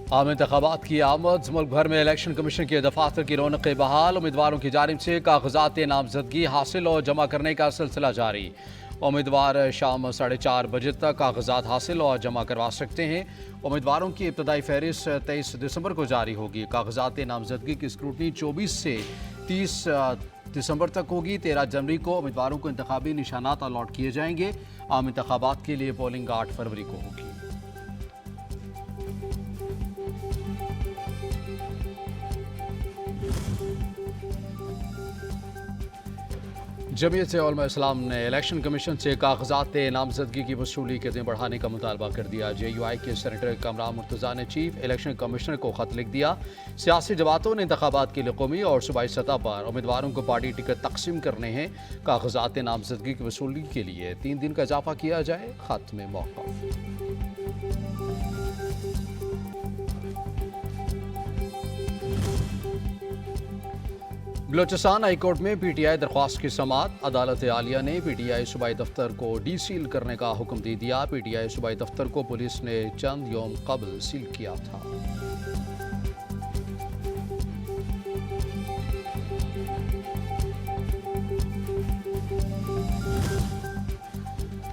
आम इंतखाबात की आमद, मुल्क भर में इलेक्शन कमीशन के दफातर की रौनक बहाल। उम्मीदवारों की जानिब से कागजात नामजदगी हासिल और जमा करने का सिलसिला जारी। उम्मीदवार शाम 4:30 बजे तक कागजात हासिल और जमा करवा सकते हैं। उम्मीदवारों की इब्तदाई फहरिस्त 23 दिसंबर को जारी होगी। कागजात नामजदगी की स्क्रूटनी 24 से 30 दिसंबर तक होगी। 13 जनवरी को उम्मीदवारों को इंतखाबी निशानात अलॉट किए जाएंगे। आम इंतखाबात के लिए पोलिंग 8 फरवरी को होगी। जमीयत उलमा इस्लाम ने इलेक्शन कमीशन से कागजात नामजदगी की वसूली के दिन बढ़ाने का मुतालबा कर दिया। JUI के सेनेटर कमरान मुर्तज़ा ने चीफ इलेक्शन कमिश्नर को खत लिख दिया। सियासी जमातों ने इंतखाबात के लिए कौमी और सूबाई सतह पर उम्मीदवारों को पार्टी टिकट तकसीम करने हैं। कागजात नामजदगी की वसूली के लिए 3 दिन का इजाफा किया जाए। खत में मौक़िफ़। बलोचिस्तान हाई कोर्ट में PTI दरख्वास्त की समाअत। अदालत आलिया ने PTI सूबाई दफ्तर को डीसील करने का हुक्म दे दिया। PTI सूबाई दफ्तर को पुलिस ने चंद यौम कबल सील किया था।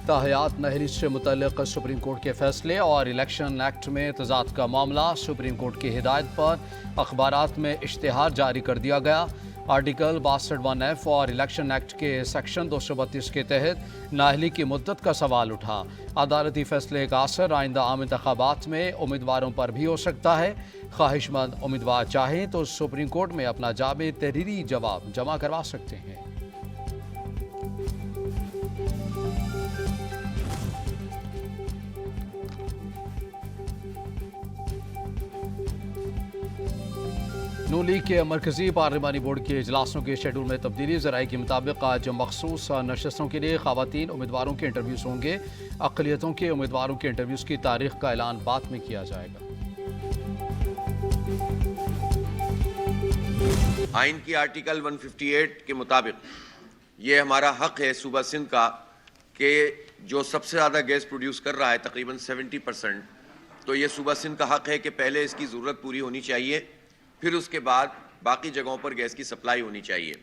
ताहयात नहरी से मुतल्लिक़ सुप्रीम कोर्ट के फैसले और इलेक्शन एक्ट में तजाद का मामला। सुप्रीम कोर्ट की हिदायत पर अखबारात में इश्तिहार जारी कर दिया गया। आर्टिकल 62(1)(f) और इलेक्शन एक्ट के सेक्शन 232 के तहत नाअहली की मुद्दत का सवाल उठा। अदालती फैसले का असर आइंदा आम इंतखाबात में उम्मीदवारों पर भी हो सकता है। ख्वाहिशमंद उम्मीदवार चाहें तो सुप्रीम कोर्ट में अपना जाबे तहरीरी जवाब जमा करवा सकते हैं। नून लीग के मरकजी पार्लिमानी बोर्ड के इजलासों के शेड्यूल में तब्दीली। ज़राए के मुताबिक आज मखसूस नशस्तों के लिए ख़वातीन उम्मीदवारों के इंटरव्यूज़ होंगे। अक़लियतों के उम्मीदवारों के इंटरव्यूज़ की तारीख का ऐलान बाद में किया जाएगा। आइन की आर्टिकल 158 के मुताबिक ये हमारा हक है सूबा सिंध का कि जो सबसे ज़्यादा गैस प्रोड्यूस कर रहा है तकरीबन 70%, तो ये सूबा सिंध का हक है कि पहले इसकी ज़रूरत पूरी होनी चाहिए, फिर उसके बाद बाकी जगहों पर गैस की सप्लाई होनी चाहिए।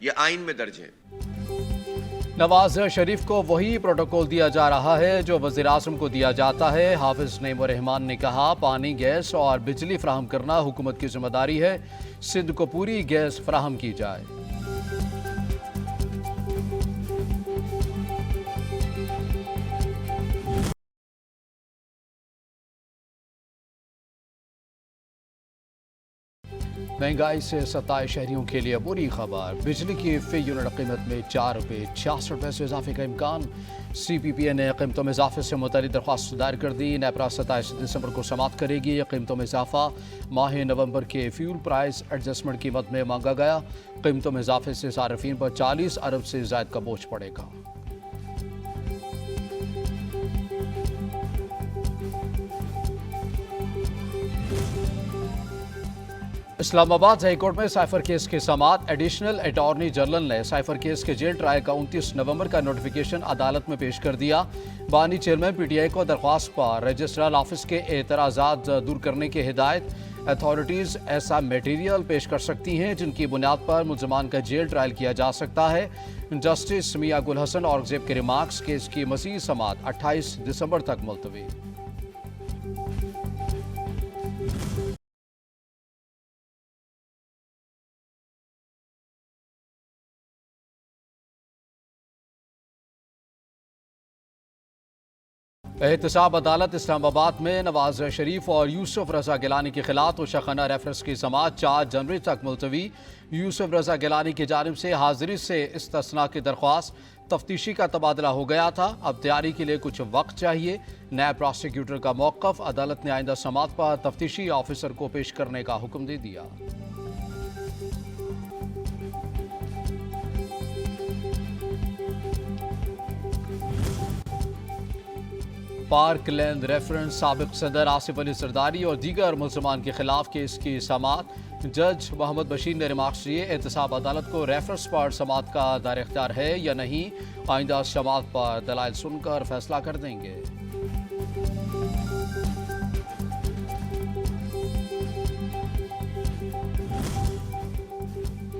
यह आइन में दर्ज है। नवाज शरीफ को वही प्रोटोकॉल दिया जा रहा है जो वज़ीर आज़म को दिया जाता है। हाफिज नईम रहमान ने कहा, पानी, गैस और बिजली फराहम करना हुकूमत की जिम्मेदारी है। सिंध को पूरी गैस फराहम की जाए। महंगाई से सताए शहरियों के लिए बुरी खबर। बिजली की फी यूनिट कीमत में 4 रुपये 66 पैसे इजाफे का इम्कान। CPPA ने कीमतों में इजाफे से मुताल्लिक़ दरख्वास्त दायर कर दी। नेपरा 27 दिसंबर को समाप्त करेगी। यह कीमतों में इजाफा माह नवंबर के फ्यूल प्राइस एडजस्टमेंट कीमत में मांगा गया। कीमतों में इजाफे से सार्फिन पर 40 अरब से ज़ायद का बोझ पड़ेगा। इस्लामाबाद हाई कोर्ट में साइफर केस की समाअत। एडिशनल अटॉर्नी जनरल ने साइफर केस के जेल ट्रायल का 29 नवंबर का नोटिफिकेशन अदालत में पेश कर दिया। बानी चेयरमैन PTI को दरख्वास्त पर रजिस्ट्रार ऑफिस के एतराज़ात दूर करने की हिदायत। अथॉरिटीज़ ऐसा मटेरियल पेश कर सकती हैं जिनकी बुनियाद पर मुल्ज़मान का जेल ट्रायल किया जा सकता है। जस्टिस मियां गुल हसन औरंगज़ेब के रिमार्क्स केस की मज़ीद समाअत 28 दिसंबर तक मुलतवी। एहतसाब अदालत इस्लामाबाद में नवाज शरीफ और यूसुफ रजा गिलानी के खिलाफ तोशाखाना रेफरेंस की समाअत 4 जनवरी तक मुलतवी। यूसुफ रजा गिलानी की जानिब से हाजिरी से इस्तिस्ना की दरख्वास्त। तफ्तीशी का तबादला हो गया था, अब तैयारी के लिए कुछ वक्त चाहिए। नायब प्रोसिक्यूटर का मौक़िफ़। अदालत ने आइंदा समाअत पर तफ्तीशी ऑफिसर को पेश करने का हुक्म दे दिया। पार्कलैंड रेफरेंस साबिक सदर आसिफ अली सरदारी और दीगर मुल्ज़मान के खिलाफ केस की समाअत। जज मोहम्मद बशीर ने रिमार्क्स दिए, एहतसाब अदालत को रेफरेंस पर समाअत का दायर इख्तियार है या नहीं। आइंदा समाअत पर दलाइल सुनकर फैसला कर देंगे।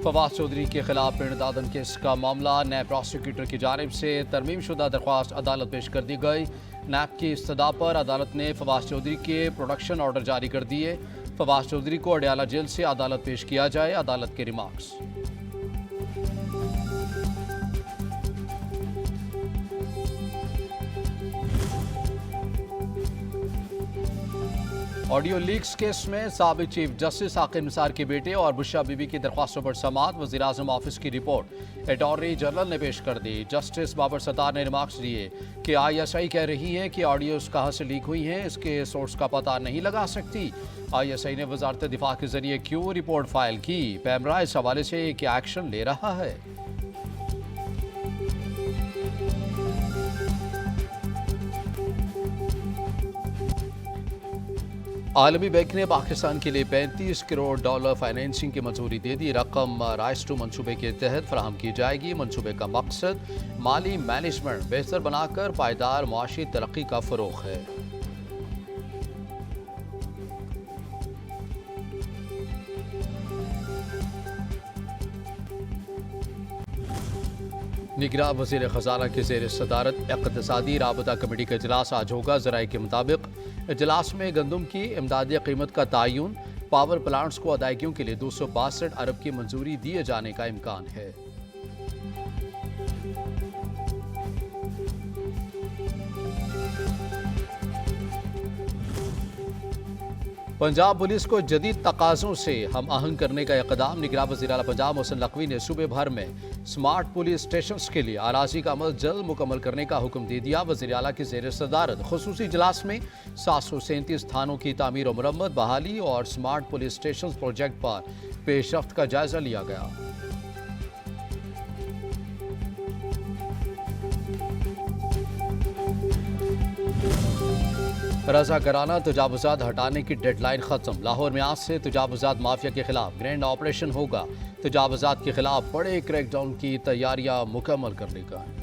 फवाद चौधरी के खिलाफ पिंडदादन केस का मामला नए प्रोसिक्यूटर की जानिब से तरमीम शुदा दरख्वास्त अदालत पेश कर दी गई। नैब की इस्तदा पर अदालत ने फवाद चौधरी के प्रोडक्शन ऑर्डर जारी कर दिए। फवाद चौधरी को अडयाला जेल से अदालत पेश किया जाए। अदालत के रिमार्क्स। ऑडियो लीक्स केस में साबिक चीफ जस्टिस आकिब निसार के बेटे और बुशरा बीबी की दरख्वास्तों पर समाअत। वज़ीर-ए-आज़म ऑफिस की रिपोर्ट अटॉर्नी जनरल ने पेश कर दी। जस्टिस बाबर सत्तार ने रिमार्क्स दिए कि ISI कह रही है कि ऑडियोज कहाँ से लीक हुई हैं, इसके सोर्स का पता नहीं लगा सकती। ISI ने वजारत दिफा के जरिए क्यों रिपोर्ट फाइल की? पैमरा इस हवाले से क्या एक्शन ले रहा है? आलमी बैंक ने पाकिस्तान के लिए $35 करोड़ फाइनेंसिंग की मंजूरी दे दी। रकम राइज टू मंसूबे के तहत फराहम की जाएगी। मंसूबे का मकसद माली मैनेजमेंट बेहतर बनाकर पायदार मुआशी तरक्की का फ़रोग़ है। निगरान वज़ीर ख़ज़ाना की ज़ेर सदारत इक़्तिसादी राबता कमेटी का इजलास आज होगा। ज़राए के मुताबिक इजलास में गंदम की इमदादी कीमत का तयन, पावर प्लांट्स को अदायगियों के लिए 262 अरब की मंजूरी दिए जाने का इम्कान है। पंजाब पुलिस को जदीद तकाज़ों से हम आहंग करने का इक़दाम। निगरान वज़ीर आला पंजाब मोहसिन नकवी ने सूबे भर में स्मार्ट पुलिस स्टेशन के लिए आराजी का अमल जल्द मुकम्मल करने का हुक्म दे दिया। वज़ीर आला की ज़ेर सदारत खुसूसी इजलास में 737 थानों की तामीर और मरम्मत, बहाली और स्मार्ट पुलिस स्टेशन प्रोजेक्ट पर पेशरफ्त का जायजा लिया गया। रज़ाकाराना तजावुज़ात हटाने की डेडलाइन ख़त्म। लाहौर में आज से तजावुज़ात माफिया के खिलाफ ग्रैंड ऑपरेशन होगा। तजावुज़ात के खिलाफ बड़े क्रैकडाउन की तैयारियां मुकम्मल करने का है।